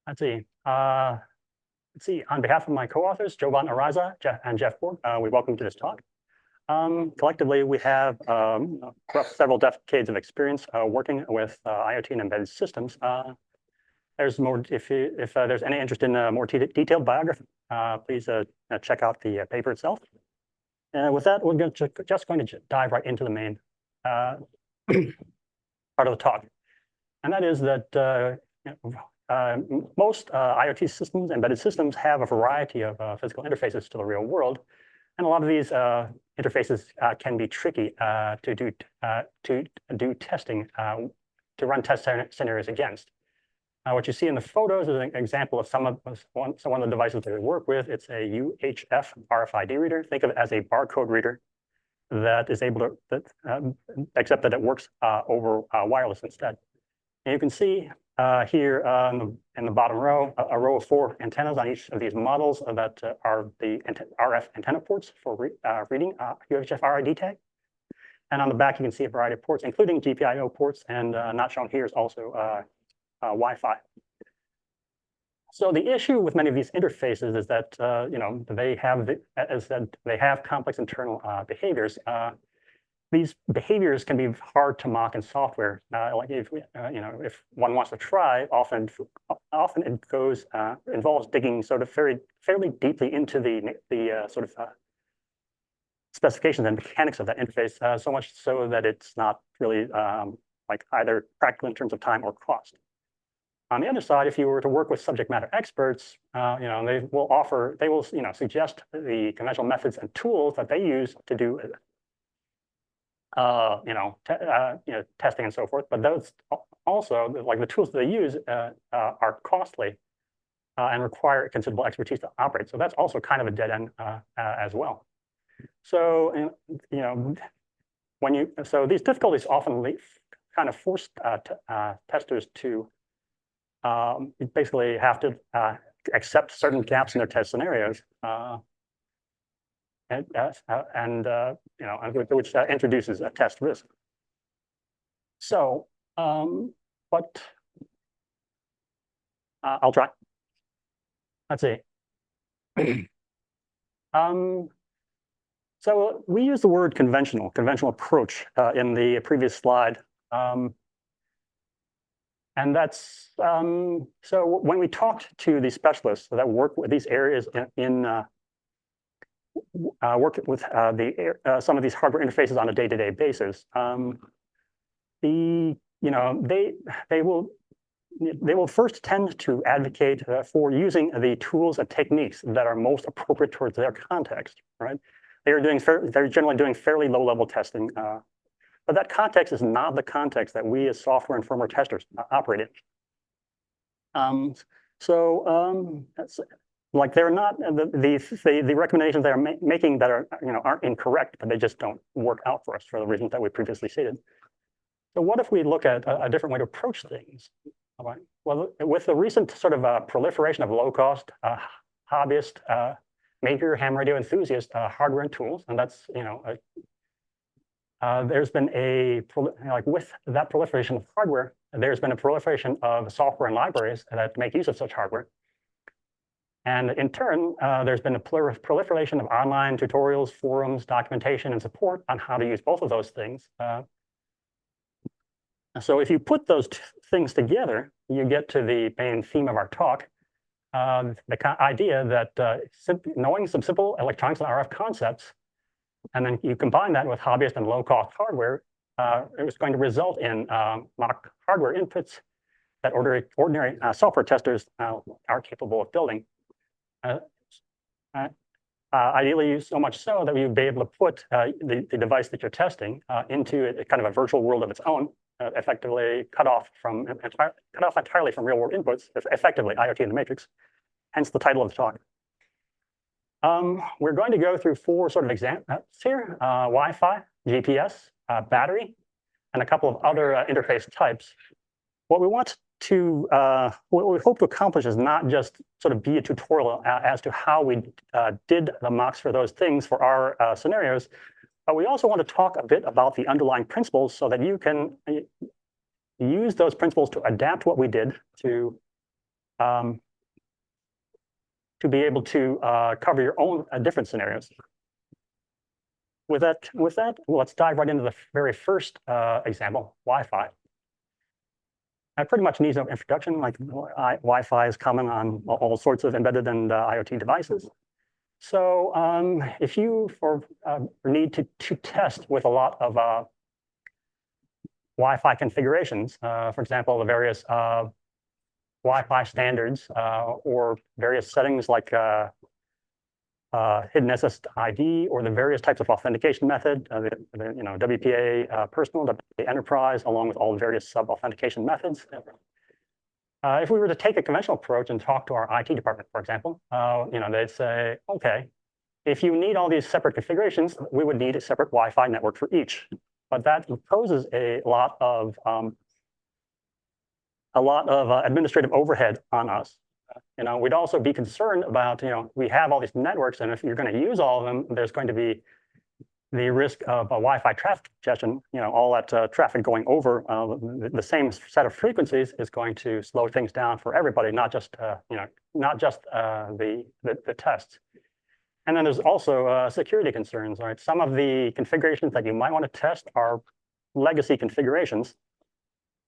Let's see. On behalf of my co-authors, Jovan Araza and Jeff Borg, we welcome you to this talk. Collectively, we have several decades of experience working with IoT and embedded systems. There's more if there's any interest in a more detailed biography, please check out the paper itself. And with that, we're just going to dive right into the main part of the talk, and that is that most IoT systems, embedded systems, have a variety of physical interfaces to the real world, and a lot of these interfaces can be tricky to do testing, to run test scenarios against. What you see in the photos is an example of one of the devices that we work with. It's a UHF RFID reader. Think of it as a barcode reader that is able to, except that it works over wireless instead. And you can see here in the bottom row, a row of 4 antennas on each of these models that are the RF antenna ports for reading UHF RID tag. And on the back, you can see a variety of ports, including GPIO ports, and not shown here is also Wi-Fi. So the issue with many of these interfaces is that they have complex internal behaviors. These behaviors can be hard to mock in software. Like if one wants to try, often it involves digging sort of fairly deeply into the sort of specifications and mechanics of that interface. So much so that it's not really like either practical in terms of time or cost. On the other side, if you were to work with subject matter experts, they will suggest the conventional methods and tools that they use to do testing and so forth. But those also, like the tools that they use, are costly and require considerable expertise to operate. So that's also kind of a dead end as well. So so these difficulties often kind of force testers to basically have to accept certain gaps in their test scenarios, which introduces a test risk. So, but I'll try. Let's see. So we use the word conventional approach in the previous slide. And that's, so when we talked to the specialists that work with these areas work with some of these hardware interfaces on a day-to-day basis, they will first tend to advocate for using the tools and techniques that are most appropriate towards their context, right? They're generally doing fairly low-level testing. But that context is not the context that we as software and firmware testers operate in. That's like they're not the recommendations they're making that are aren't incorrect, but they just don't work out for us for the reasons that we previously stated. So what if we look at a different way to approach things? All right. Well, with the recent sort of proliferation of low-cost hobbyist major ham radio enthusiast hardware and tools, and that's there's been with that proliferation of hardware, there's been a proliferation of software and libraries that make use of such hardware. And in turn, there's been a proliferation of online tutorials, forums, documentation, and support on how to use both of those things. So if you put those things together, you get to the main theme of our talk, the idea that knowing some simple electronics and RF concepts, and then you combine that with hobbyist and low-cost hardware, it was going to result in mock hardware inputs that ordinary software testers are capable of building. Ideally, so much so that you'd be able to put the device that you're testing into a kind of a virtual world of its own, effectively cut off entirely from real-world inputs, effectively IoT in the matrix, hence the title of the talk. We're going to go through 4 sort of examples here: Wi-Fi, GPS, battery, and a couple of other interface types. What we hope to accomplish is not just sort of be a tutorial as to how we did the mocks for those things for our scenarios, but we also want to talk a bit about the underlying principles so that you can use those principles to adapt what we did to to be able to cover your own different scenarios. With that, let's dive right into the very first example, Wi-Fi. It pretty much needs no introduction. Like Wi-Fi is common on all sorts of embedded and IoT devices. So if you need to test with a lot of Wi-Fi configurations, for example, the various Wi-Fi standards or various settings like hidden SSID or the various types of authentication method, WPA personal, WPA enterprise, along with all the various sub-authentication methods. If we were to take a conventional approach and talk to our IT department, for example, they'd say, okay, if you need all these separate configurations, we would need a separate Wi-Fi network for each. But that imposes a lot of administrative overhead on us. We'd also be concerned about, we have all these networks, and if you're going to use all of them, there's going to be the risk of a Wi-Fi traffic congestion. All that traffic going over the same set of frequencies is going to slow things down for everybody, not just the tests. And then there's also security concerns, right? Some of the configurations that you might want to test are legacy configurations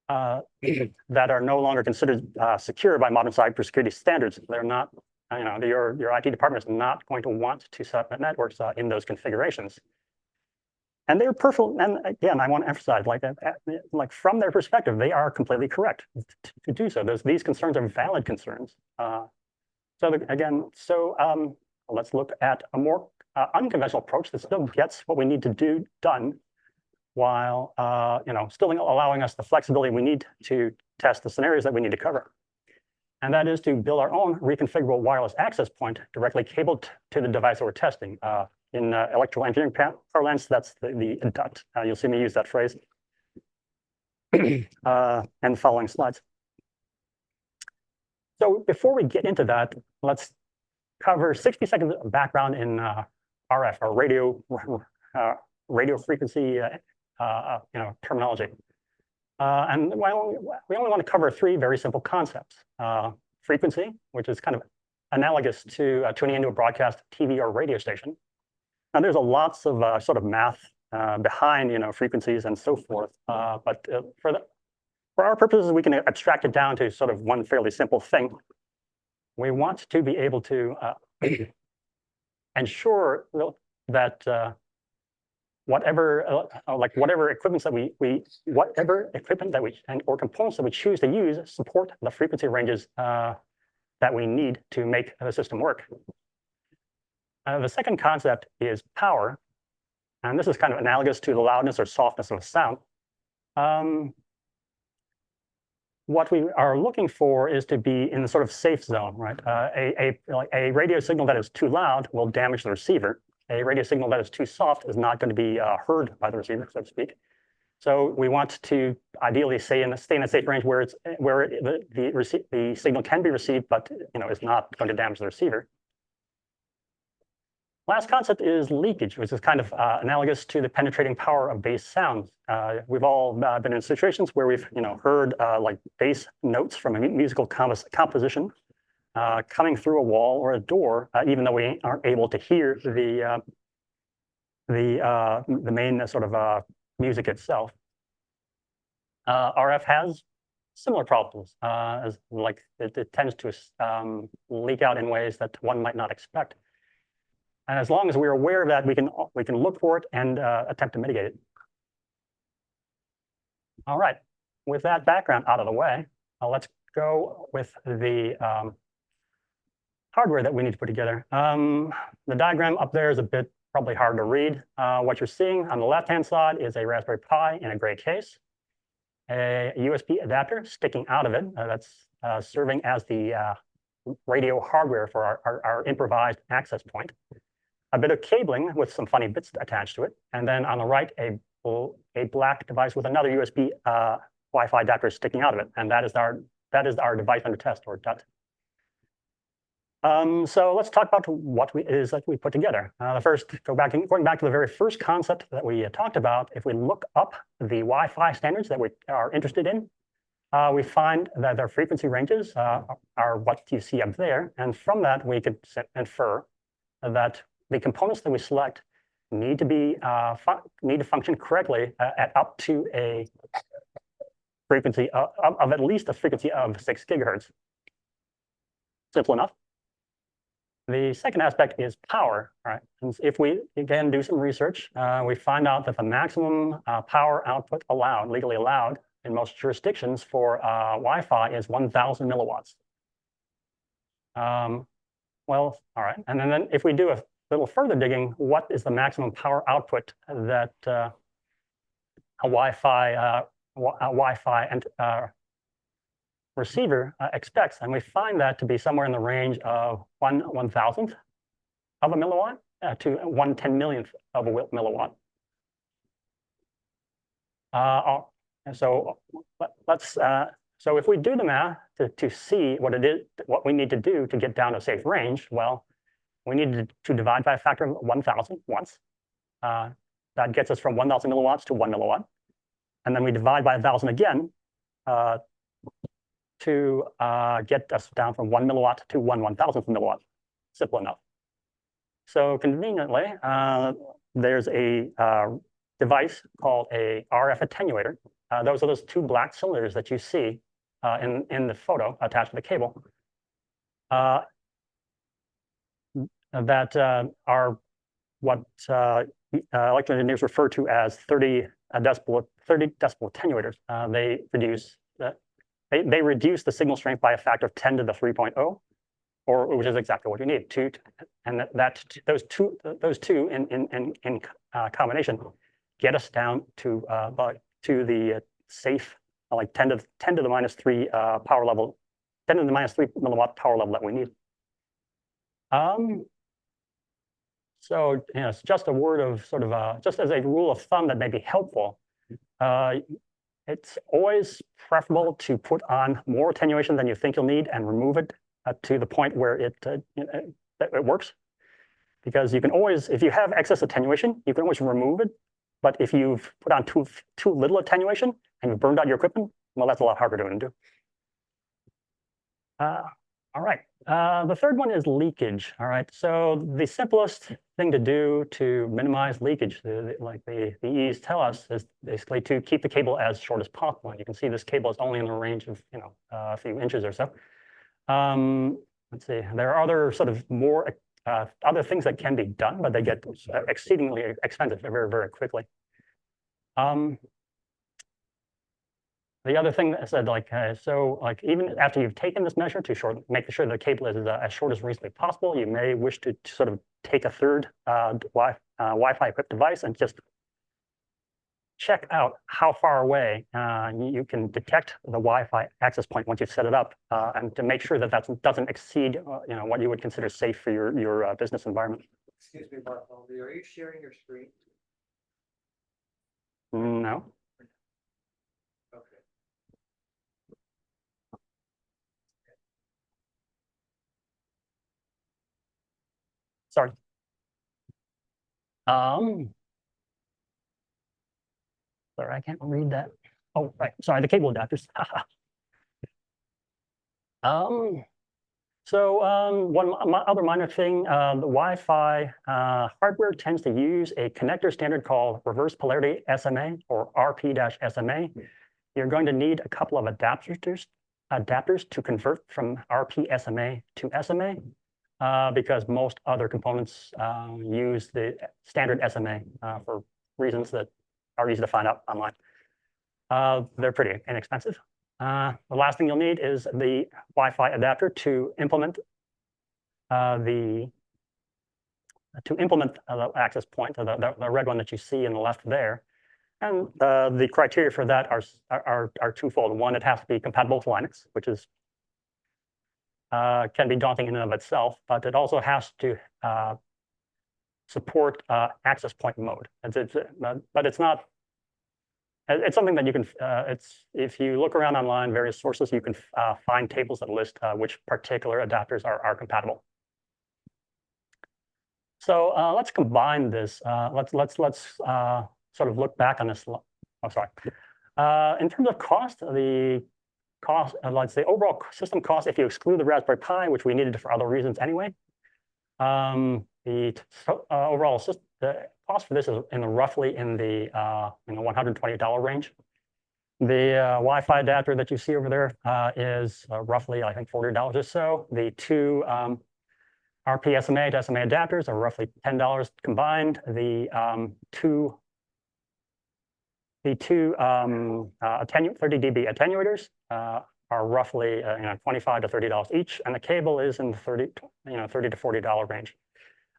that are no longer considered secure by modern cybersecurity standards. They're not, your IT department is not going to want to set up networks in those configurations. And they're perfect. And again, I want to emphasize, like from their perspective, they are completely correct to do so. These concerns are valid concerns. Let's look at a more unconventional approach that still gets what we need to do done, while still allowing us the flexibility we need to test the scenarios that we need to cover. And that is to build our own reconfigurable wireless access point directly cabled to the device that we're testing. In electrical engineering parlance, that's the DUT. You'll see me use that phrase and the following slides. So before we get into that, let's cover 60 seconds of background in RF, or radio frequency terminology. And we only want to cover three very simple concepts. Frequency, which is kind of analogous to tuning into a broadcast TV or radio station. Now there's lots of sort of math behind frequencies and so forth. But for our purposes, we can abstract it down to sort of one fairly simple thing. We want to be able to ensure that whatever equipment that we or components that we choose to use support the frequency ranges that we need to make the system work. The second concept is power, and this is kind of analogous to the loudness or softness of a sound. What we are looking for is to be in the sort of safe zone, right? A radio signal that is too loud will damage the receiver. A radio signal that is too soft is not going to be heard by the receiver, so to speak. So we want to ideally stay in a safe range where the signal can be received, but is not going to damage the receiver. Last concept is leakage, which is kind of analogous to the penetrating power of bass sounds. We've all been in situations where we've heard like bass notes from a musical composition coming through a wall or a door, even though we aren't able to hear the main sort of music itself. RF has similar problems, as like it tends to leak out in ways that one might not expect. And as long as we're aware of that, we can look for it and attempt to mitigate it. All right, with that background out of the way, let's go with the hardware that we need to put together. The diagram up there is a bit probably hard to read. What you're seeing on the left-hand side is a Raspberry Pi in a gray case, a USB adapter sticking out of it that's serving as the radio hardware for our improvised access point, a bit of cabling with some funny bits attached to it, and then on the right, a black device with another USB Wi-Fi adapter sticking out of it, and that is our device under test, or DUT. So let's talk about what it is that we put together. Going back to the very first concept that we talked about, if we look up the Wi-Fi standards that we are interested in, we find that their frequency ranges are what you see up there. And from that, we could infer that the components that we select need to function correctly at up to a frequency of at least a frequency of 6 gigahertz. Simple enough. The second aspect is power. Right? And if we, again, do some research, we find out that the maximum power output allowed, legally allowed, in most jurisdictions for Wi-Fi is 1,000 milliwatts. Well, all right. And then if we do a little further digging, what is the maximum power output that a Wi-Fi and receiver expects? And we find that to be somewhere in the range of 1/1000th of a milliwatt to 1/10 millionth of a milliwatt. So so if we do the math to see what it is, what we need to do to get down to safe range, well, we need to divide by a factor of 1,000 once. That gets us from 1,000 milliwatts to 1 milliwatt. And then we divide by 1,000 again to get us down from 1 milliwatt to 1/1000th milliwatt. Simple enough. So conveniently, there's a device called a RF attenuator. Those are those two black cylinders that you see in the photo attached to the cable that are what electrical engineers refer to as 30 decibel attenuators. They reduce the signal strength by a factor of 10 to the 3.0, or which is exactly what you need. And those two in combination get us down to the safe, like 10 to the minus 3 power level, 10 to the minus 3 milliwatt power level that we need. So it's just a word of sort of just as a rule of thumb that may be helpful. It's always preferable to put on more attenuation than you think you'll need and remove it to the point where it works. Because you can always, if you have excess attenuation, you can always remove it. But if you've put on too little attenuation and you've burned out your equipment, well, that's a lot harder to undo. All right. The third one is leakage. All right. So the simplest thing to do to minimize leakage, like the E's tell us, is basically to keep the cable as short as possible. And you can see this cable is only in the range of a few inches or so. Let's see. There are other sort of more other things that can be done, but they get exceedingly expensive very, very quickly. The other thing that I said, even after you've taken this measure to make sure the cable is as short as reasonably possible, you may wish to sort of take a third Wi-Fi equipped device and just check out how far away you can detect the Wi-Fi access point once you've set it up, and to make sure that that doesn't exceed what you would consider safe for your business environment. Excuse me, Bartholomew, are you sharing your screen? No. Okay. Sorry. Sorry, I can't read that. Oh, right. Sorry, the cable adapters. One other minor thing, the Wi-Fi hardware tends to use a connector standard called reverse polarity SMA, or RP-SMA. You're going to need a couple of adapters to convert from RP-SMA to SMA, because most other components use the standard SMA for reasons that are easy to find out online. They're pretty inexpensive. The last thing you'll need is the Wi-Fi adapter to implement the access point, the red one that you see in the left there. And the criteria for that are twofold. One, it has to be compatible with Linux, which is can be daunting in and of itself, but it also has to support access point mode. But it's not. It's something that you can. If you look around online, various sources, you can find tables that list which particular adapters are compatible. So let's combine this. Let's sort of look back on this. Oh, sorry. In terms of cost, the cost, let's say overall system cost, if you exclude the Raspberry Pi, which we needed for other reasons anyway, the overall system, the cost for this is roughly in the $120 range. The Wi-Fi adapter that you see over there is roughly, I think, $40 or so. The two RP SMA to SMA adapters are roughly $10 combined. The two 30 dB attenuators are roughly $25 to $30 each, and the cable is in the $30 to $40 range.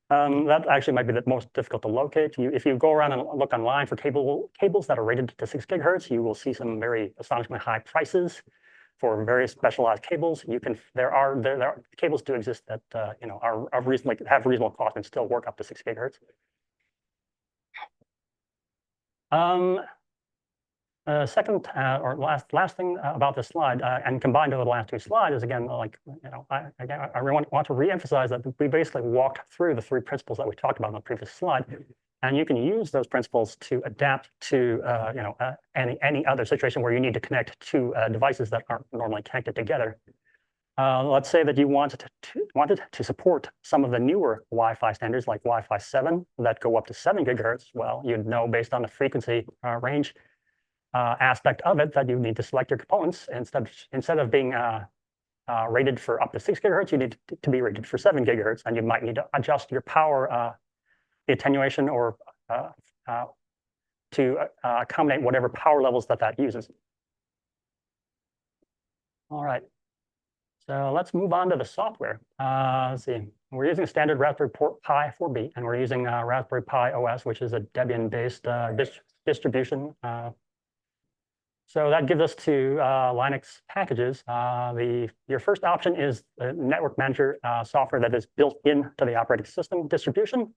That actually might be the most difficult to locate. If you go around and look online for cables that are rated to 6 gigahertz, you will see some very astonishingly high prices for very specialized cables. Cables do exist that are reasonable, have reasonable cost and still work up to 6 gigahertz. Second or last thing about this slide, and combined with the last two slides, is again, I want to reemphasize that we basically walked through the three principles that we talked about on the previous slide, and you can use those principles to adapt to any other situation where you need to connect two devices that aren't normally connected together. Let's say that you wanted to support some of the newer Wi-Fi standards like Wi-Fi 7 that go up to 7 gigahertz. Well, you'd know based on the frequency range aspect of it that you need to select your components. Instead of being rated for up to 6 gigahertz, you need to be rated for 7 gigahertz, and you might need to adjust your power, the attenuation, or to accommodate whatever power levels that uses. All right, so let's move on to the software. Let's see, we're using a standard Raspberry Pi 4B, and we're using Raspberry Pi OS, which is a Debian-based distribution. So that gives us two Linux packages. Your first option is the network manager software that is built into the operating system distribution.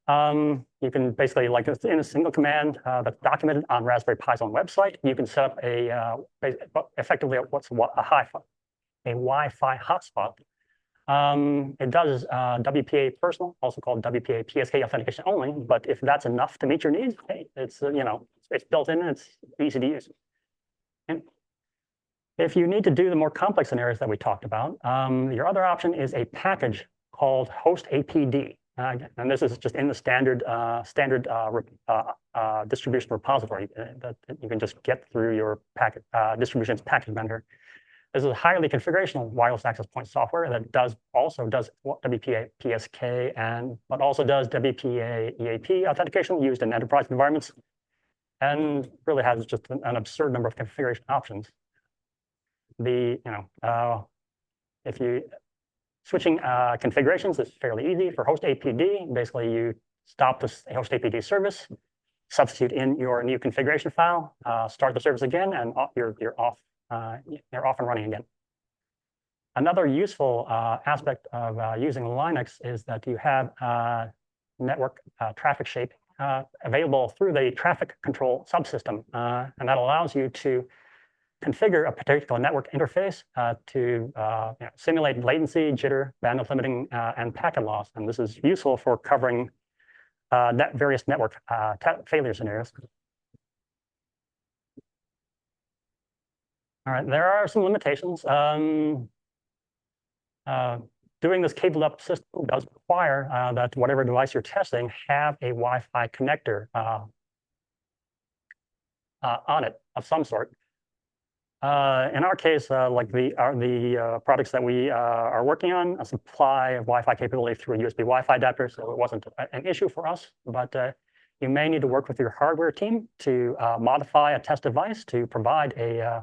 You can basically, like in a single command that's documented on Raspberry Pi's own website, you can set up effectively what's a Wi-Fi hotspot. It does WPA personal, also called WPA PSK authentication only. But if that's enough to meet your needs, hey, it's it's built in and it's easy to use. And if you need to do the more complex scenarios that we talked about, your other option is a package called host APD. And this is just in the standard distribution repository that you can just get through your distributions package vendor. This is a highly configurational wireless access point software that also does WPA PSK but also does WPA EAP authentication used in enterprise environments, and really has just an absurd number of configuration options. If you switching configurations is fairly easy. For host APD, basically you stop the host APD service, substitute in your new configuration file, start the service again, and you're off and running again. Another useful aspect of using Linux is that you have network traffic shape available through the traffic control subsystem, and that allows you to configure a particular network interface to simulate latency, jitter, bandwidth limiting, and packet loss. And this is useful for covering various network failure scenarios. All right, there are some limitations. Doing this cabled up system does require that whatever device you're testing have a Wi-Fi connector on it of some sort. In our case, like the products that we are working on, supply of Wi-Fi capability through a USB Wi-Fi adapter, so it wasn't an issue for us. But you may need to work with your hardware team to modify a test device to provide a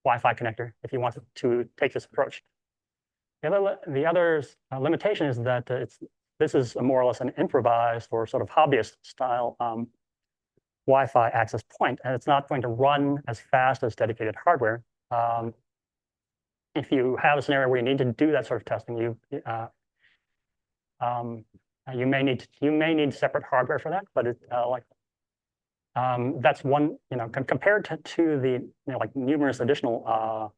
Wi-Fi connector if you want to take this approach. The other limitation is that this is more or less an improvised or sort of hobbyist style Wi-Fi access point, and it's not going to run as fast as dedicated hardware. If you have a scenario where you need to do that sort of testing, you may need separate hardware for that. But that's one, compared to the like numerous additional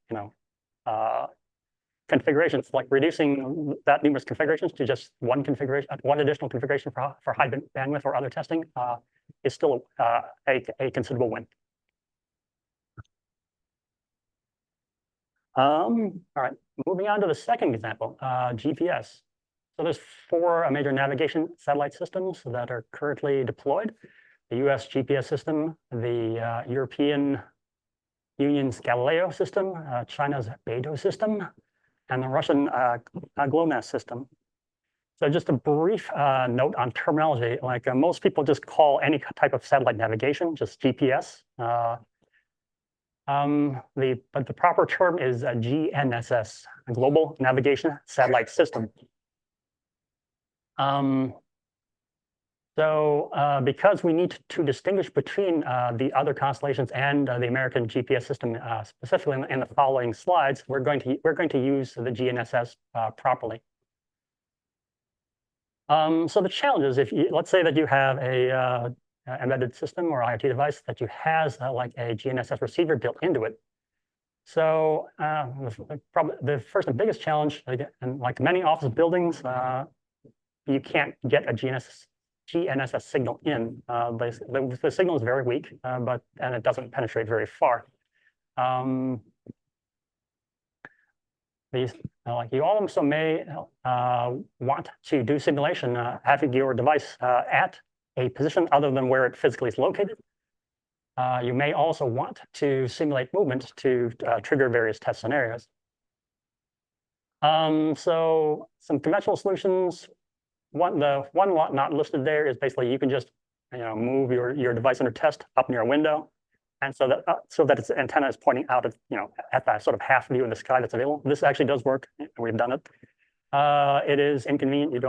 configurations, like reducing that numerous configurations to just one additional configuration for high bandwidth or other testing is still a considerable win. All right, moving on to the second example, GPS. So there's four major navigation satellite systems that are currently deployed. The US GPS system, the European Union's Galileo system, China's Beidou system, and the Russian GLONASS system. So just a brief note on terminology, like most people just call any type of satellite navigation just GPS. But the proper term is GNSS, a Global Navigation Satellite System. Because we need to distinguish between the other constellations and the American GPS system, specifically in the following slides, we're going to use the GNSS properly. So the challenge is, let's say that you have a embedded system or IoT device that has like a GNSS receiver built into it. So the first and biggest challenge, and like many office buildings, you can't get a GNSS signal in. The signal is very weak, and it doesn't penetrate very far. You also may want to do simulation, having your device at a position other than where it physically is located. You may also want to simulate movement to trigger various test scenarios. So some conventional solutions. The one not listed there is basically you can just move your device under test up near a window, and so that its antenna is pointing out at that sort of half view in the sky that's available. This actually does work. We've done it. It is inconvenient.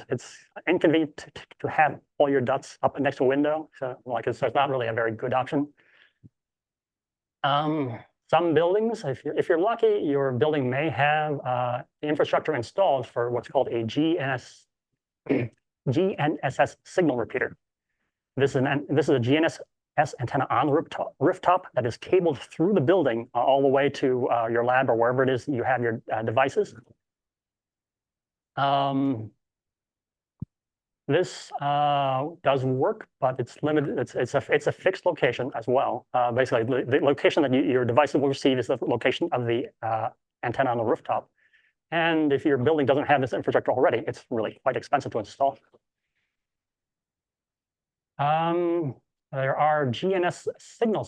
It's inconvenient to have all your dots up next to a window. So it's not really a very good option. Some buildings, if you're lucky, your building may have the infrastructure installed for what's called a GNSS signal repeater. This is a GNSS antenna on the rooftop that is cabled through the building all the way to your lab or wherever it is you have your devices. This does work, but it's limited. It's a fixed location as well. Basically, the location that your device will receive is the location of the antenna on the rooftop. And if your building doesn't have this infrastructure already, it's really quite expensive to install. There are GNS signal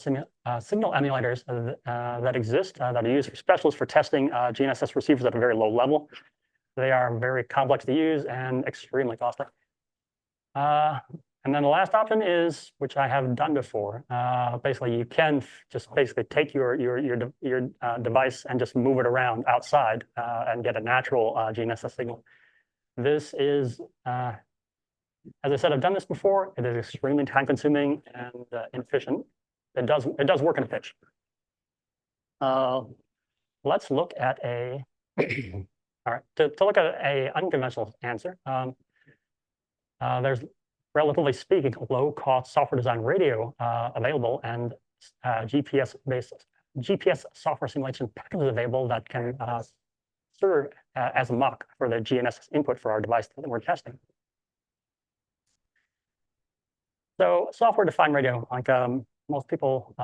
emulators that exist that are used for specialists for testing GNSS receivers at a very low level. They are very complex to use and extremely costly. And then the last option is, which I have done before. Basically, you can just take your device and just move it around outside and get a natural GNSS signal. This is, as I said, I've done this before. It is extremely time-consuming and inefficient. It does work in a pinch. Let's look at all right, to look at an unconventional answer. There's, relatively speaking, low-cost software design radio available, and GPS software simulation packages available that can serve as a mock for the GNSS input for our device that we're testing. So software-defined radio, like most people,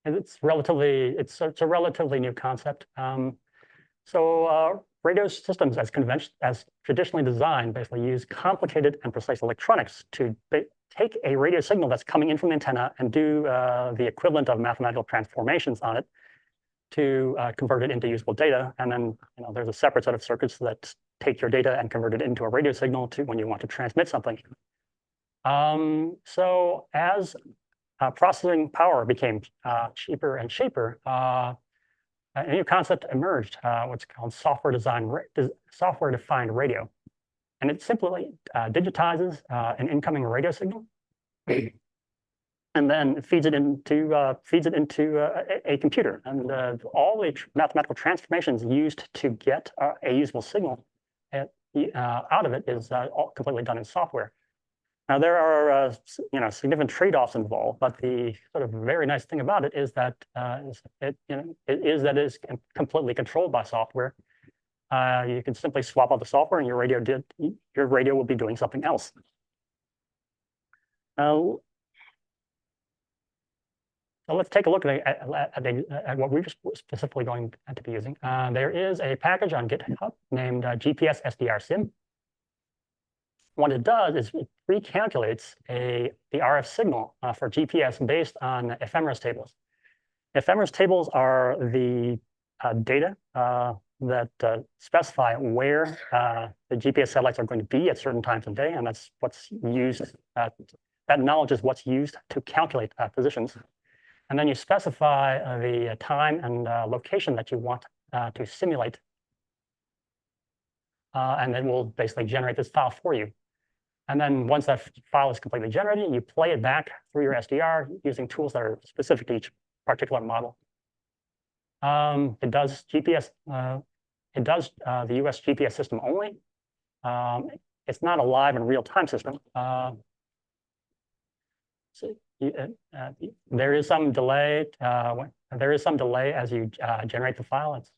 it's a relatively new concept. Radio systems, as traditionally designed, basically use complicated and precise electronics to take a radio signal that's coming in from the antenna and do the equivalent of mathematical transformations on it to convert it into usable data. And then there's a separate set of circuits that take your data and convert it into a radio signal to when you want to transmit something. So as processing power became cheaper and cheaper, a new concept emerged, what's called software-defined radio. And it simply digitizes an incoming radio signal and then feeds it into a computer. And all the mathematical transformations used to get a usable signal out of it is all completely done in software. Now, there are significant trade-offs involved, but the sort of very nice thing about it is that it is completely controlled by software. You can simply swap out the software, and your radio will be doing something else. So let's take a look at what we're specifically going to be using. There is a package on GitHub named GPS SDR Sim. What it does is it recalculates the RF signal for GPS based on ephemeris tables. Ephemeris tables are the data that specify where the GPS satellites are going to be at certain times of day, and that's what's used. That knowledge is what's used to calculate positions. And then you specify the time and location that you want to simulate. And it will basically generate this file for you. And then once that file is completely generated, you play it back through your SDR using tools that are specific to each particular model. It does GPS. It does the US GPS system only. It's not a live and real-time system. So there is some delay. There is some delay as you generate the file. It's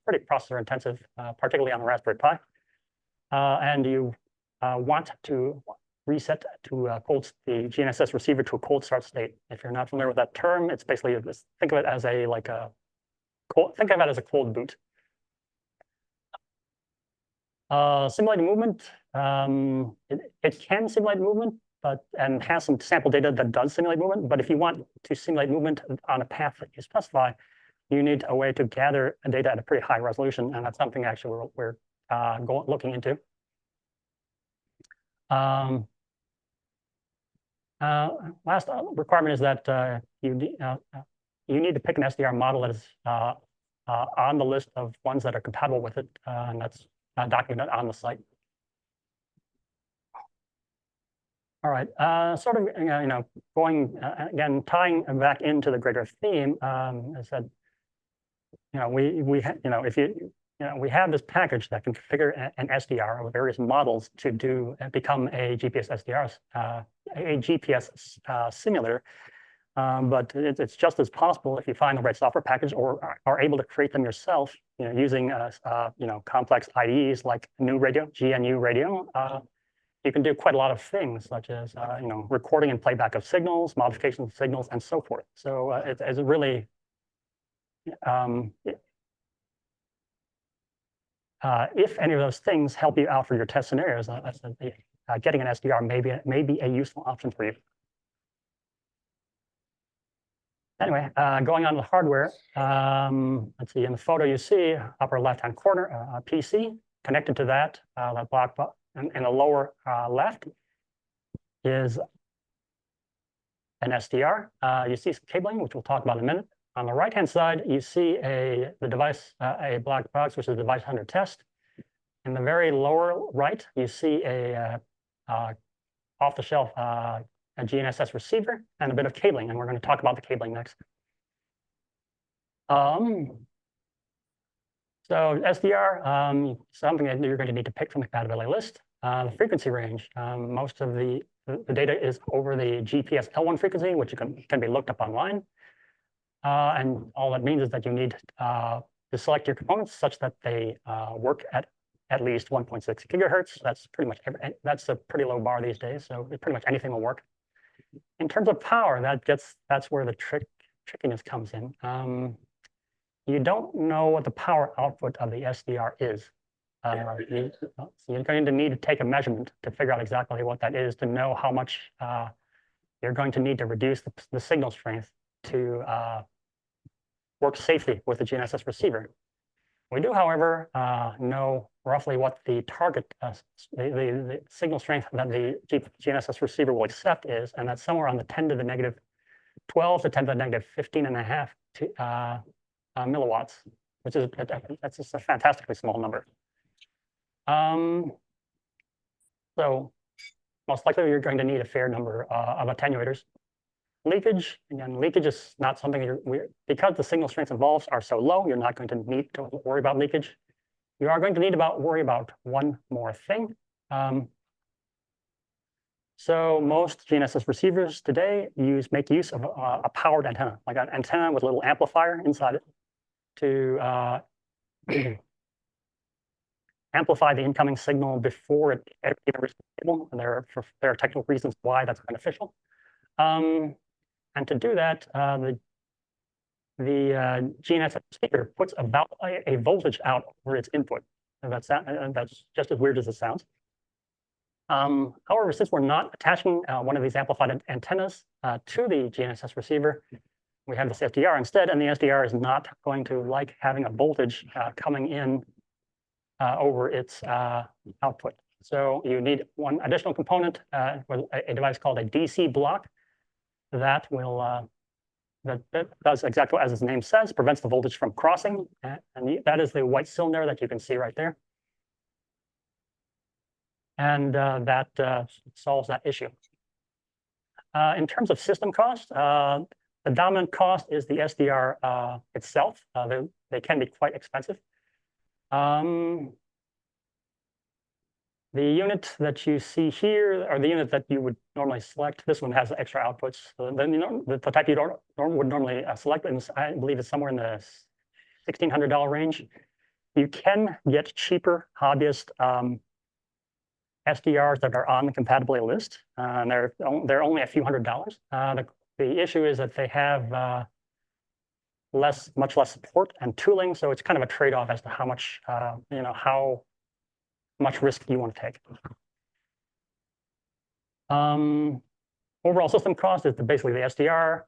pretty processor intensive, particularly on the Raspberry Pi. And you want to reset to the GNSS receiver to a cold start state. If you're not familiar with that term, it's basically think of it as a cold boot. Simulated movement. It can simulate movement, and has some sample data that does simulate movement. But if you want to simulate movement on a path that you specify, you need a way to gather data at a pretty high resolution, and that's something actually we're looking into. Last requirement is that you need to pick an SDR model that is on the list of ones that are compatible with it, and that's documented on the site. All right, sort of, going again, tying back into the greater theme. I said, we have this package that can configure an SDR with various models to become a GPS SDR, a GPS simulator. But it's just as possible if you find the right software package or are able to create them yourself, using complex IDEs like GNU Radio. You can do quite a lot of things, such as recording and playback of signals, modification of signals, and so forth. So it's really if any of those things help you out for your test scenarios, getting an SDR may be a useful option for you. Anyway, going on to the hardware, let's see, in the photo you see, upper left-hand corner, a PC. Connected to that black box in the lower left is an SDR. You see some cabling, which we'll talk about in a minute. On the right-hand side, you see the device, a black box, which is the device under test. In the very lower right, you see a off-the-shelf a GNSS receiver and a bit of cabling, and we're going to talk about the cabling next. So SDR, something that you're going to need to pick from the compatibility list. The frequency range, most of the data is over the GPS L1 frequency, which can be looked up online. And all that means is that you need to select your components such that they work at least 1.6 gigahertz. That's pretty much that's a pretty low bar these days. So pretty much anything will work. In terms of power, that's where the trickiness comes in. You don't know what the power output of the SDR is. You're going to need to take a measurement to figure out exactly what that is, to know how much you're going to need to reduce the signal strength to work safely with the GNSS receiver. We do, however, know roughly what the target, the signal strength that the GNSS receiver will accept is, and that's somewhere on the 10 to the negative 12 to 10 to the negative 15.5 milliwatts, which is that's just a fantastically small number. So most likely you're going to need a fair number of attenuators. Leakage, again, leakage is not something because the signal strength involved are so low, you're not going to need to worry about leakage. You are going to need worry about one more thing. So most GNSS receivers today make use of a powered antenna, like an antenna with a little amplifier inside it to amplify the incoming signal before it even reaches the cable. And there are technical reasons why that's beneficial. And to do that, the GNSS receiver puts about a voltage out over its input. And that's just as weird as it sounds. However, since we're not attaching one of these amplified antennas to the GNSS receiver, we have this SDR instead, and the SDR is not going to like having a voltage coming in over its output. So you need one additional component, with a device called a DC block that will that does exactly as its name says, prevents the voltage from crossing, and that is the white cylinder that you can see right there. And that solves that issue. In terms of system cost, the dominant cost is the SDR itself. They can be quite expensive. The unit that you see here, or the unit that you would normally select, this one has extra outputs. The type you would normally select, and I believe it's somewhere in the $1,600 range. You can get cheaper hobbyist SDRs that are on the compatibility list. They're only a few $100s. The issue is that they have much less support and tooling, so it's kind of a trade-off as to how much how much risk you want to take. Overall system cost is basically the SDR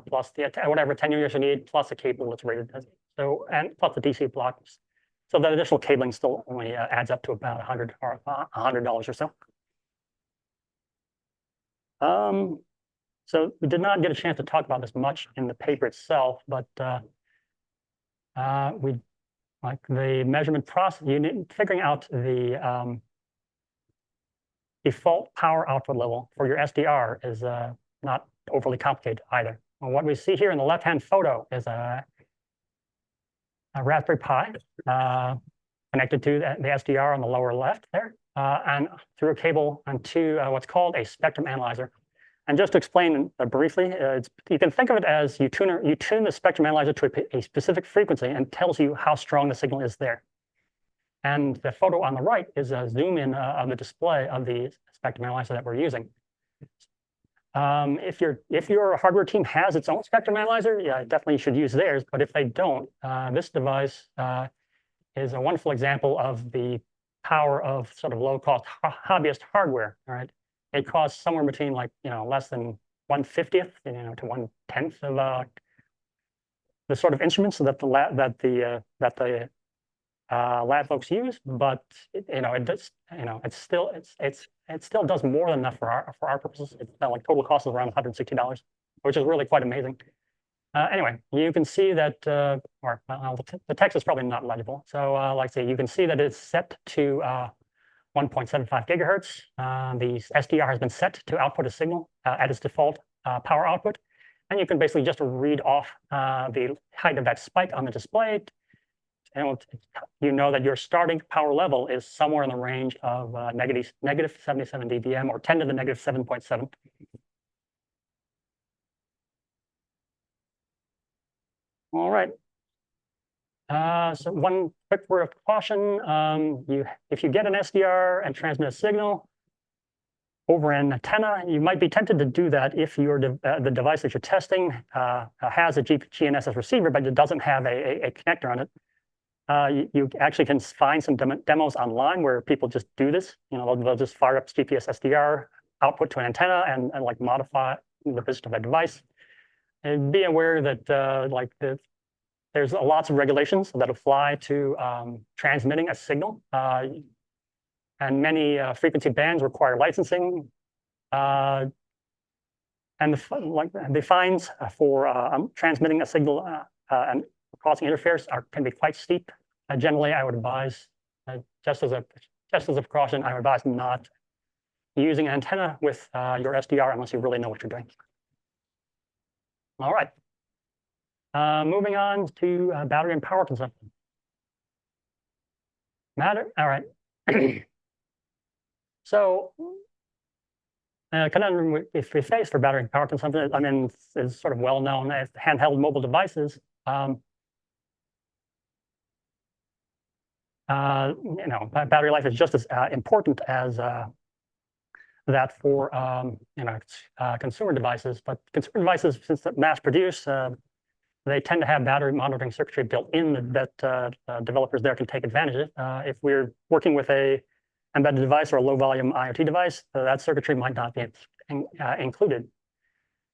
plus the whatever attenuators you need, plus the cable that's rated. So, and plus the DC blocks. So that additional cabling still only adds up to about $100 or so. So we did not get a chance to talk about this much in the paper itself, but we like the measurement process, figuring out the default power output level for your SDR is not overly complicated either. And what we see here in the left-hand photo is a Raspberry Pi connected to the SDR on the lower left there, and through a cable onto what's called a spectrum analyzer. And just to explain briefly, you can think of it as you tune the spectrum analyzer to a specific frequency and tells you how strong the signal is there. And the photo on the right is a zoom in of the display of the spectrum analyzer that we're using. If your hardware team has its own spectrum analyzer, yeah, definitely you should use theirs. But if they don't, this device is a wonderful example of the power of sort of low-cost hobbyist hardware. All right, it costs somewhere between less than 1/50th, to 1/10th of the sort of instruments that the lab folks use, but it does, it still does more than enough for our purposes. It's like total cost is around $160, which is really quite amazing. Anyway, you can see that, the text is probably not legible. So like I say, you can see that it's set to 1.75 gigahertz. The SDR has been set to output a signal at its default power output. And you can basically just read off the height of that spike on the display. And you know that your starting power level is somewhere in the range of negative 77 dBm or 10 to the negative 7.7. All right. So one quick word of caution. If you get an SDR and transmit a signal over an antenna, you might be tempted to do that if the device that you're testing has a GNSS receiver, but it doesn't have a connector on it. You actually can find some demos online where people just do this. They'll just fire up GPS SDR output to an antenna and like modify the position of that device. And be aware that there's lots of regulations that apply to transmitting a signal, and many frequency bands require licensing. And the fines for transmitting a signal and causing interference can be quite steep. Generally, I would advise, just as a precaution, I would advise not using an antenna with your SDR unless you really know what you're doing. All right. Moving on to battery and power consumption. All right. So, conundrum if we face for battery and power consumption, I mean, is sort of well known as handheld mobile devices. Battery life is just as important as that for consumer devices. But consumer devices, since they're mass produced, they tend to have battery monitoring circuitry built in that developers there can take advantage of. If we're working with a embedded device or a low volume IoT device, that circuitry might not be included.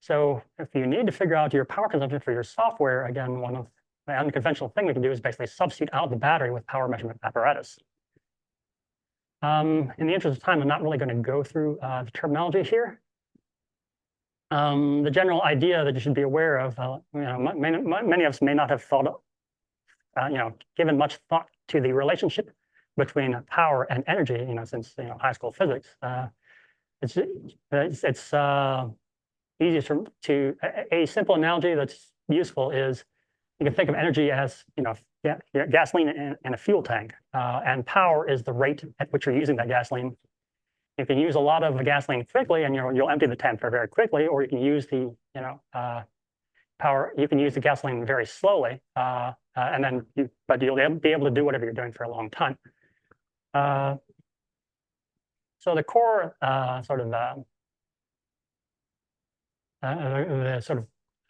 So if you need to figure out your power consumption for your software, again, one of the unconventional thing we can do is basically substitute out the battery with power measurement apparatus. In the interest of time, I'm not really going to go through the terminology here. The general idea that you should be aware of, many of us may not have thought, given much thought to the relationship between power and energy, since high school physics. It's easier to a simple analogy that's useful is you can think of energy as gasoline in a fuel tank, and power is the rate at which you're using that gasoline. You can use a lot of the gasoline quickly, and you'll empty the tank very quickly, or you can use the power. You can use the gasoline very slowly, and then but you'll be able to do whatever you're doing for a long time. So the core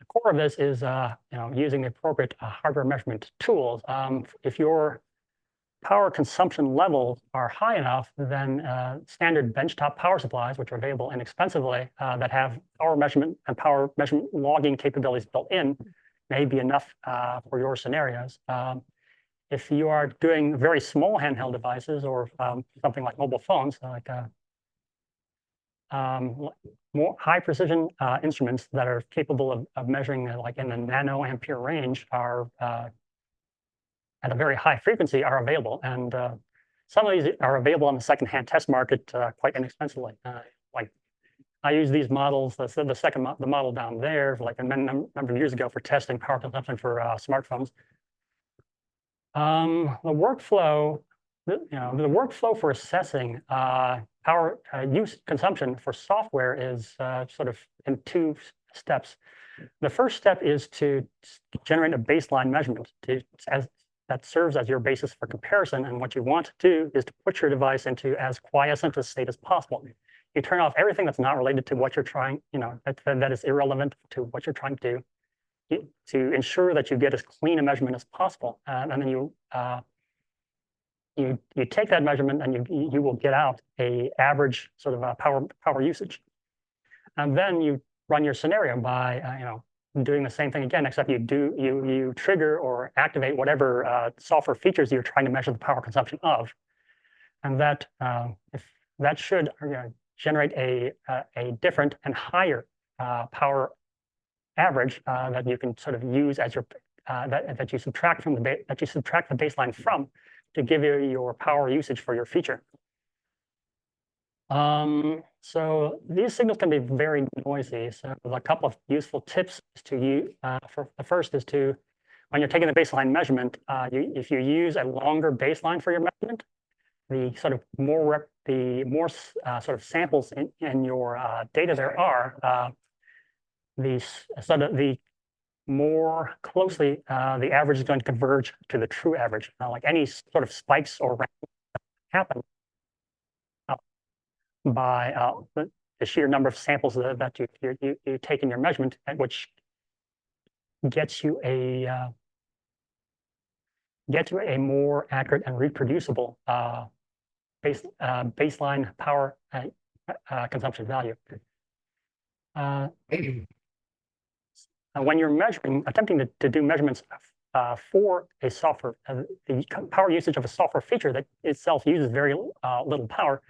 the core of this is using the appropriate hardware measurement tools. If your power consumption levels are high enough, then standard benchtop power supplies, which are available inexpensively, that have power measurement and power measurement logging capabilities built in, may be enough for your scenarios. If you are doing very small handheld devices or something like mobile phones, like more high precision instruments that are capable of measuring like in the nanoampere range are at a very high frequency are available. And some of these are available on the secondhand test market quite inexpensively. Like I use these models, the model down there, like a number of years ago for testing power consumption for smartphones. The workflow for assessing power use consumption for software is sort of in two steps. The first step is to generate a baseline measurement that serves as your basis for comparison. And what you want to do is to put your device into as quiescent a state as possible. You turn off everything that's not related to what you're trying, that is irrelevant to what you're trying to do, to ensure that you get as clean a measurement as possible. And then you take that measurement and you will get out a average sort of power usage. And then you run your scenario by doing the same thing again, except you trigger or activate whatever software features you're trying to measure the power consumption of, and that should generate a different and higher power average that you can sort of use as your that you subtract from the baseline from to give you your power usage for your feature. So these signals can be very noisy. So a couple of useful tips to you. The first is to, when you're taking the baseline measurement, if you use a longer baseline for your measurement, the more sort of samples in your data there are, the more closely the average is going to converge to the true average. Like any sort of spikes or happen by the sheer number of samples that you take in your measurement, which gets you a more accurate and reproducible baseline power consumption value. When you're attempting to do measurements for a software, the power usage of a software feature that itself uses very little power,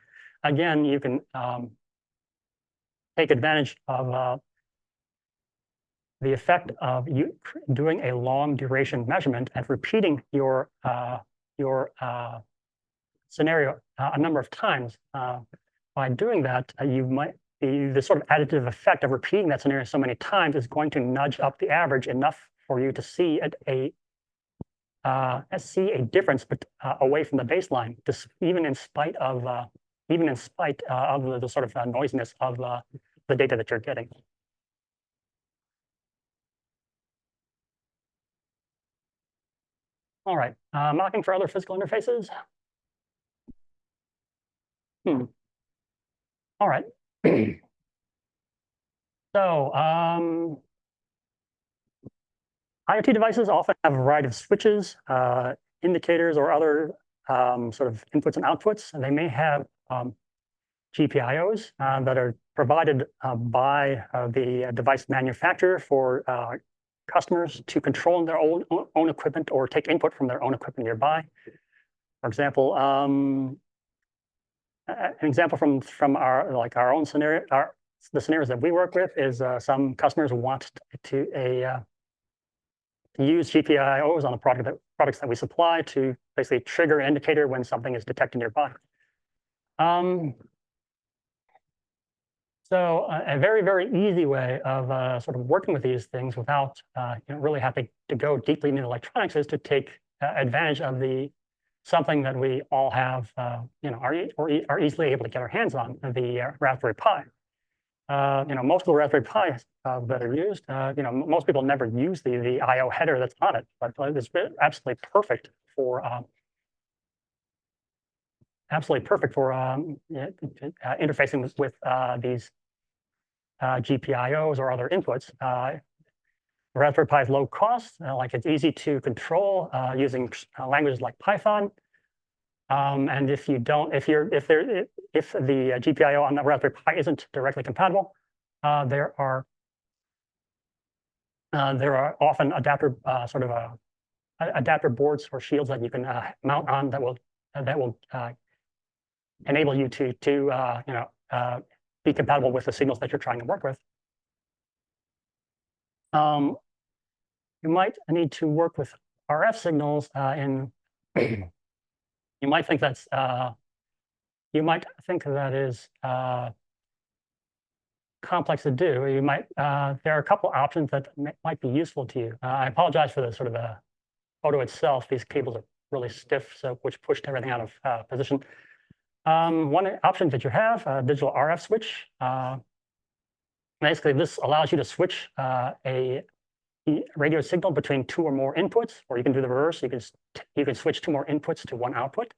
again, you can take advantage of the effect of you doing a long duration measurement and repeating your scenario a number of times. By doing that, the sort of additive effect of repeating that scenario so many times is going to nudge up the average enough for you to see a difference away from the baseline, even in spite of the sort of noisiness of the data that you're getting. All right, mocking for other physical interfaces. All right, So IoT devices often have a variety of switches, indicators, or other sort of inputs and outputs, and they may have GPIOs that are provided by the device manufacturer for customers to control their own equipment or take input from their own equipment nearby. For example, an example from our own scenario, the scenarios that we work with is some customers want to use GPIOs on the products that we supply to basically trigger an indicator when something is detected nearby. So a very, very easy way of sort of working with these things without really having to go deeply into electronics is to take advantage of something that we all have, are easily able to get our hands on, the Raspberry Pi. Most of the Raspberry Pi that are used, most people never use the I/O header that's on it, but it's absolutely perfect for interfacing with these GPIOs or other inputs. The Raspberry Pi is low cost, it's easy to control using languages like Python. And if the GPIO on the Raspberry Pi isn't directly compatible, there are often adapter adapter boards or shields that you can mount on that will enable you to be compatible with the signals that you're trying to work with. You might need to work with RF signals you might think that is complex to do. There are a couple options that might be useful to you. I apologize for the sort of the photo itself. These cables are really stiff, which pushed everything out of position. One option that you have, a digital RF switch. Basically, this allows you to switch a radio signal between two or more inputs, or you can do the reverse. You can switch two more inputs to one output.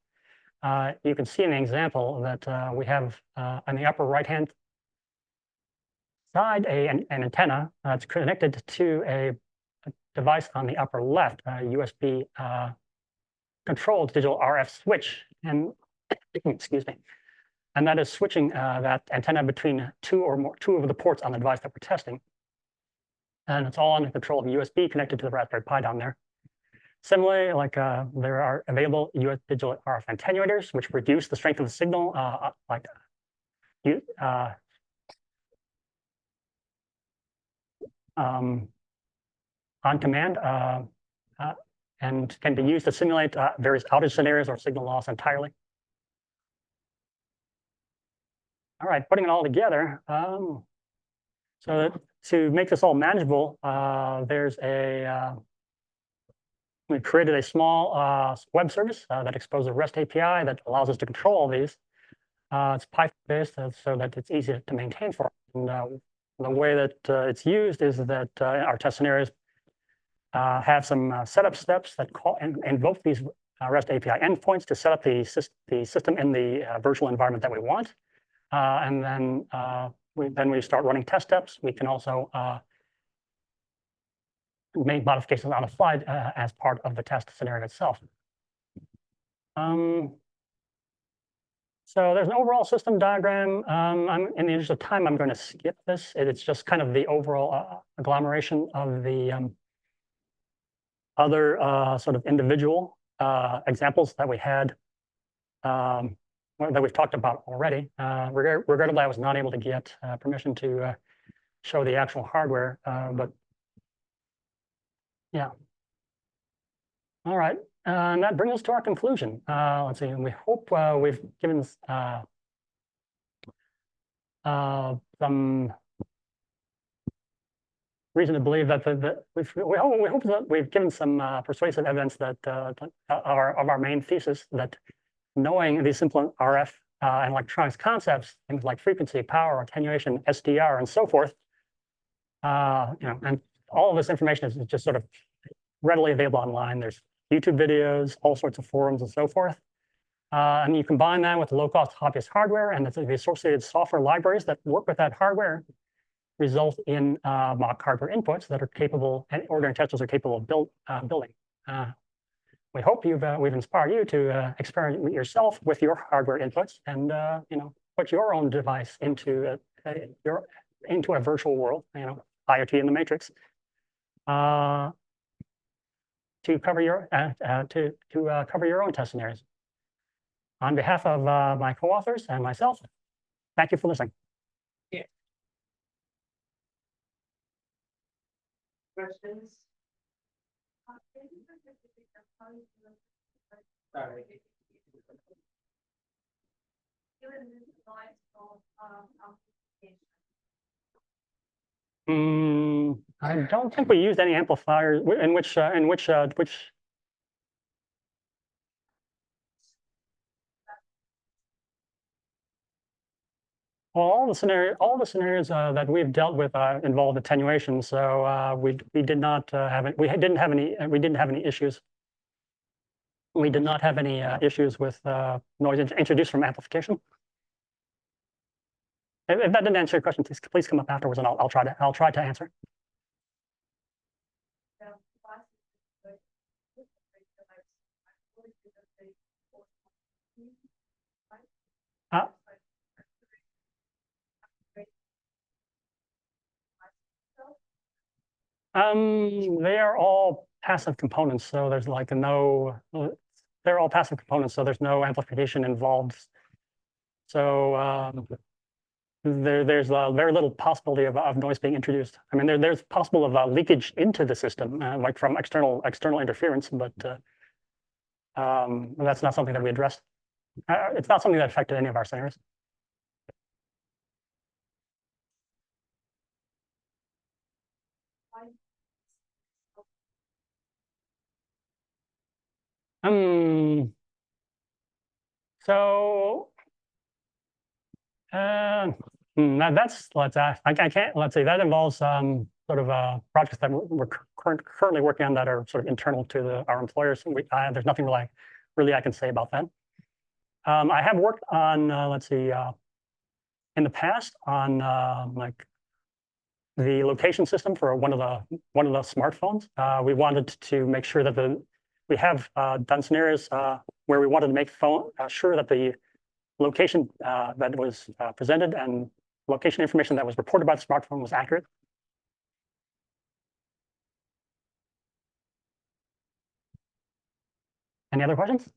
You can see in the example that we have on the upper right-hand side an antenna that's connected to a device on the upper left, a USB controlled digital RF switch, and excuse me, and that is switching that antenna between two of the ports on the device that we're testing. And it's all under control of USB connected to the Raspberry Pi down there. Similarly, there are available US digital RF attenuators, which reduce the strength of the signal, on command, and can be used to simulate various outage scenarios or signal loss entirely. All right, putting it all together. So to make this all manageable, we created a small web service that exposes a REST API that allows us to control all these. It's Python-based, so that it's easy to maintain for us. And the way that it's used is that our test scenarios have some setup steps that invoke these REST API endpoints to set up the system in the virtual environment that we want. And then we start running test steps. We can also make modifications on the fly as part of the test scenario itself. So there's an overall system diagram. In the interest of time, I'm going to skip this. It's just kind of the overall agglomeration of the other sort of individual examples that we had, that we've talked about already. Regrettably, I was not able to get permission to show the actual hardware, but yeah. All right, and that brings us to our conclusion. Let's see, and we hope we've given some reason to believe that we hope that we've given some persuasive evidence that of our main thesis, that knowing these simple RF and electronics concepts, things like frequency, power, attenuation, SDR, and so forth, and all of this information is just sort of readily available online. There's YouTube videos, all sorts of forums, and so forth. And you combine that with low-cost hobbyist hardware and the associated software libraries that work with that hardware, result in mock hardware inputs that are capable, and ordinary testers are capable of building. We hope we've inspired you to experiment yourself with your hardware inputs and put your own device into a virtual world, IoT in the matrix, to cover your cover your own test scenarios. On behalf of my co-authors and myself, thank you for listening. Questions? Sorry. I don't think we used any amplifiers in which. Well, all the scenarios that we've dealt with involved attenuation, so we did not have it. We didn't have any issues. We did not have any issues with noise introduced from amplification. If that didn't answer your question, please come up afterwards, and I'll try to answer. They are all passive components, so there's like they're all passive components, so there's no amplification involved. So there's very little possibility of noise being introduced. I mean, there's possible of leakage into the system, like from external interference, but that's not something that we addressed. It's not something that affected any of our scenarios. So that's let's say that involves sort of projects that we're currently working on that are sort of internal to our employers. There's nothing really I can say about that. I have worked on let's see in the past on like the location system for one of the smartphones. We wanted to make sure that we have done scenarios where we wanted to make sure that the location that was presented and location information that was reported by the smartphone was accurate. Any other questions?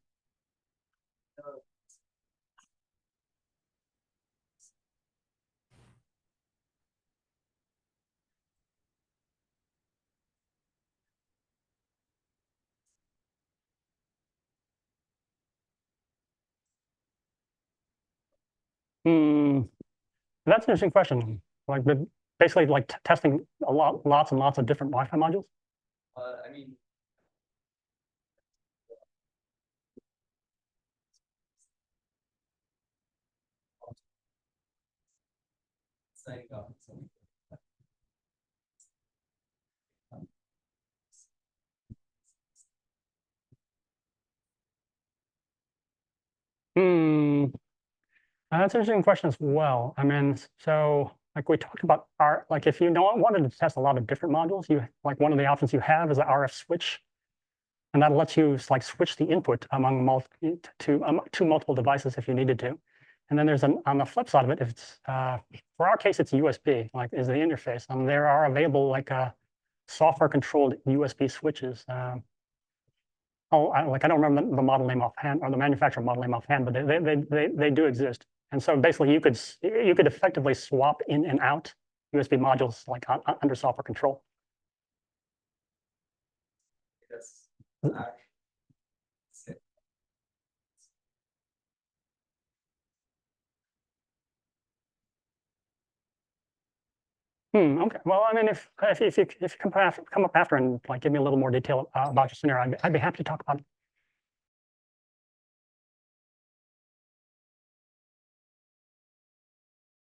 That's an interesting question. Like basically like testing lots and lots of different Wi-Fi modules. I mean, That's an interesting question as well. I mean, so like we talked about like if you wanted to test a lot of different modules, like one of the options you have is an RF switch, and that lets you like switch the input among multiple devices if you needed to. And then there's on the flip side of it, if it's for our case, it's USB, like is the interface. There are available like software controlled USB switches. I don't remember the model name offhand or the manufacturer model name offhand, but they do exist. And so basically you could effectively swap in and out USB modules like under software control. Okay. Well, I mean, if you come up after and like give me a little more detail about your scenario, I'd be happy to talk about it.